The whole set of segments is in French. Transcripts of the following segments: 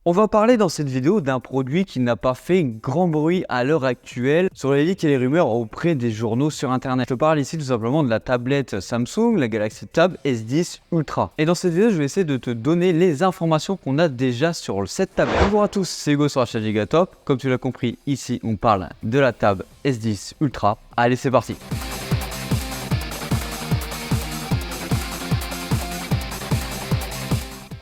On va parler dans cette vidéo d'un produit qui n'a pas fait grand bruit à l'heure actuelle sur les leaks et les rumeurs auprès des journaux sur internet. Je te parle ici tout simplement de la tablette Samsung, la Galaxy Tab S10 Ultra. Et dans cette vidéo, je vais essayer de te donner les informations qu'on a déjà sur cette tablette. Bonjour à tous, c'est Hugo sur la chaîne Gigatop. Comme tu l'as compris, ici on parle de la Tab S10 Ultra. Allez, c'est parti.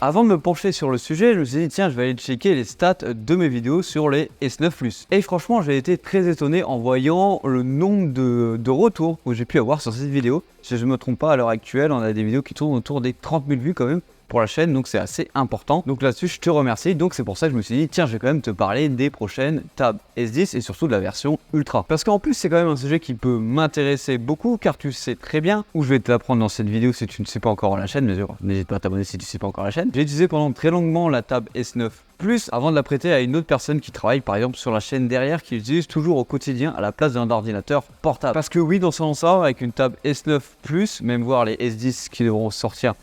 Avant de me pencher sur le sujet, je me suis dit tiens, je vais aller checker les stats de mes vidéos sur les S9 Plus. Et franchement, j'ai été très étonné en voyant le nombre de retours que j'ai pu avoir sur cette vidéo. Si je ne me trompe pas, à l'heure actuelle, on a des vidéos qui tournent autour des 30 000 vues quand même pour la chaîne, donc c'est assez important. Donc là-dessus, je te remercie. Donc c'est pour ça que je me suis dit tiens, je vais quand même te parler des prochaines Tab S10 et surtout de la version Ultra. Parce qu'en plus, c'est quand même un sujet qui peut m'intéresser beaucoup, car tu sais très bien où je vais t'apprendre dans cette vidéo si tu ne sais pas encore la chaîne. Bien sûr, n'hésite pas à t'abonner si tu ne sais pas encore la chaîne. J'ai utilisé pendant très longuement la Tab S9 Plus avant de la prêter à une autre personne qui travaille par exemple sur la chaîne derrière, qui l'utilise toujours au quotidien à la place d'un ordinateur portable. Parce que oui, dans ce sens-là, avec une Tab S9 Plus, même voir les S10 qui devront sortir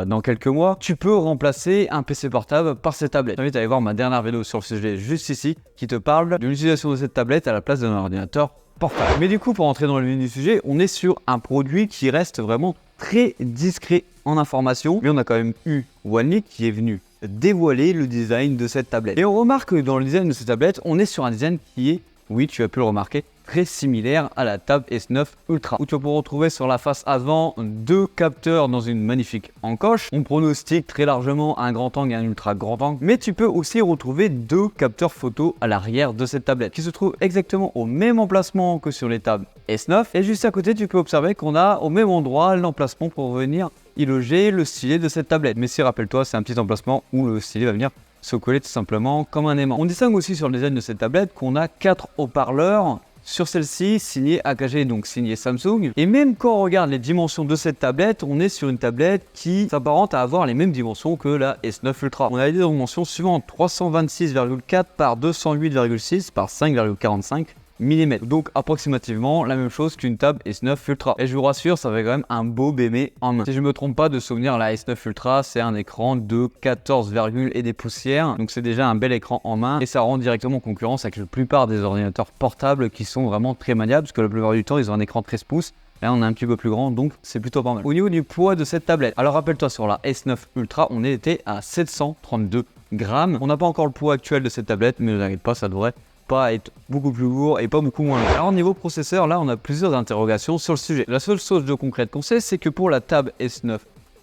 dans quelques mois, tu peux remplacer un PC portable par cette tablette. Je t'invite à aller voir ma dernière vidéo sur le sujet juste ici, qui te parle de l'utilisation de cette tablette à la place d'un ordinateur portable. Mais du coup, pour entrer dans le vif du sujet, on est sur un produit qui reste vraiment très discret en information, mais on a quand même eu OneLeak qui est venu dévoiler le design de cette tablette. Et on remarque que dans le design de cette tablette, on est sur un design qui est, oui, tu as pu le remarquer, très similaire à la Tab S9 Ultra, où tu vas pouvoir retrouver sur la face avant deux capteurs dans une magnifique encoche. On pronostique très largement un grand angle et un ultra grand angle, mais tu peux aussi retrouver deux capteurs photo à l'arrière de cette tablette, qui se trouvent exactement au même emplacement que sur les Tab S9. Et juste à côté, tu peux observer qu'on a au même endroit l'emplacement pour venir y loger le stylet de cette tablette. Mais si, rappelle-toi, c'est un petit emplacement où le stylet va venir se coller tout simplement comme un aimant. On distingue aussi sur le design de cette tablette qu'on a 4 haut-parleurs sur celle-ci, signé AKG, donc signé Samsung. Et même quand on regarde les dimensions de cette tablette, on est sur une tablette qui s'apparente à avoir les mêmes dimensions que la S9 Ultra. On a des dimensions suivantes: 326,4 par 208,6 par 5,45 mm. Donc approximativement la même chose qu'une Tab S9 Ultra. Et je vous rassure, ça fait quand même un beau bébé en main. Si je me trompe pas de souvenir, la S9 Ultra, c'est un écran de 14, et des poussières. Donc c'est déjà un bel écran en main. Et ça rend directement concurrence avec la plupart des ordinateurs portables qui sont vraiment très maniables, parce que la plupart du temps, ils ont un écran 13 pouces. Là, on est un petit peu plus grand, donc c'est plutôt pas mal. Au niveau du poids de cette tablette, alors rappelle-toi, sur la S9 Ultra, on était à 732 grammes. On n'a pas encore le poids actuel de cette tablette, mais ne vous inquiétez pas, ça devrait pas être beaucoup plus lourd et pas beaucoup moins lourd. Alors niveau processeur, là on a plusieurs interrogations sur le sujet. La seule chose de concrète qu'on sait, c'est que pour la Tab S9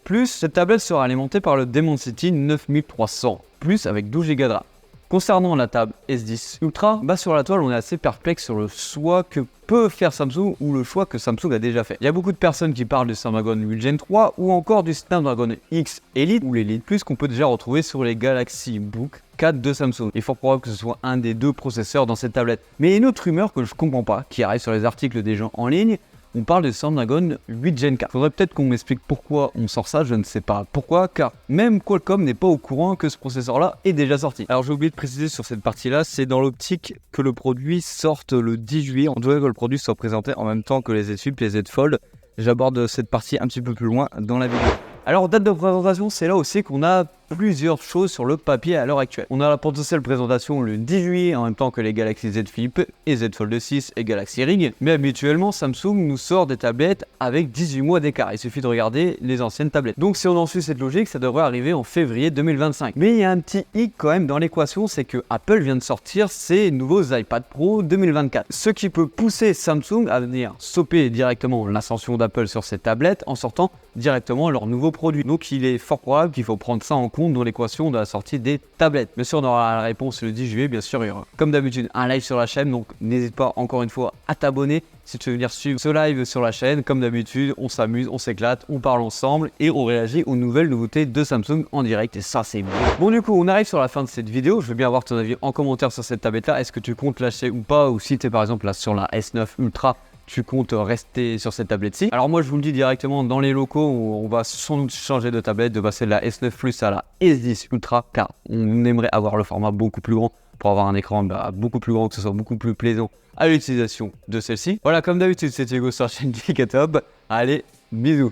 Plus, cette tablette sera alimentée par le Dimensity 9300 Plus avec 12 Go de RAM. Concernant la Tab S10 Ultra, sur la toile on est assez perplexe sur le choix que peut faire Samsung ou le choix que Samsung a déjà fait. Il y a beaucoup de personnes qui parlent du Snapdragon 8 Gen 3 ou encore du Snapdragon X Elite ou l'Elite Plus qu'on peut déjà retrouver sur les Galaxy Book 4 de Samsung. Il est fort probable que ce soit un des deux processeurs dans cette tablette. Mais il y a une autre rumeur que je comprends pas, qui arrive sur les articles des gens en ligne. On parle de Snapdragon 8 Gen 4. Faudrait peut-être qu'on m'explique pourquoi on sort ça, je ne sais pas pourquoi, car même Qualcomm n'est pas au courant que ce processeur-là est déjà sorti. Alors j'ai oublié de préciser sur cette partie-là, c'est dans l'optique que le produit sorte le 10 juillet, en tout cas que le produit soit présenté en même temps que les Z Flip et les Z Fold. J'aborde cette partie un petit peu plus loin dans la vidéo. Alors date de présentation, c'est là aussi qu'on a plusieurs choses sur le papier à l'heure actuelle. On a la potentielle présentation le 10 juillet en même temps que les Galaxy Z Flip et Z Fold 6 et Galaxy Ring. Mais habituellement, Samsung nous sort des tablettes avec 18 mois d'écart. Il suffit de regarder les anciennes tablettes. Donc si on en suit cette logique, ça devrait arriver en février 2025. Mais il y a un petit hic quand même dans l'équation, c'est que Apple vient de sortir ses nouveaux iPad Pro 2024. Ce qui peut pousser Samsung à venir stopper directement l'ascension d'Apple sur ces tablettes en sortant directement leur nouveau produit. Donc il est fort probable qu'il faut prendre ça en compte dans l'équation de la sortie des tablettes. Bien sûr, on aura la réponse le 10 juillet, bien sûr, il y aura comme d'habitude un live sur la chaîne, donc n'hésite pas encore une fois à t'abonner si tu veux venir suivre ce live sur la chaîne. Comme d'habitude, on s'amuse, on s'éclate, on parle ensemble et on réagit aux nouvelles nouveautés de Samsung en direct, et ça c'est bon. Bon, du coup, on arrive sur la fin de cette vidéo. Je veux bien avoir ton avis en commentaire sur cette tablette là. Est-ce que tu comptes lâcher ou pas, ou si tu es par exemple là sur la S9 Ultra, tu comptes rester sur cette tablette-ci. Alors moi je vous le dis directement, dans les locaux, on va sans doute changer de tablette, de passer de la S9 Plus à la S10 Ultra, car on aimerait avoir le format beaucoup plus grand pour avoir un écran beaucoup plus grand, que ce soit beaucoup plus plaisant à l'utilisation de celle-ci. Voilà, comme d'habitude, c'était Hugo sur la chaîne Gigatop. Allez, bisous.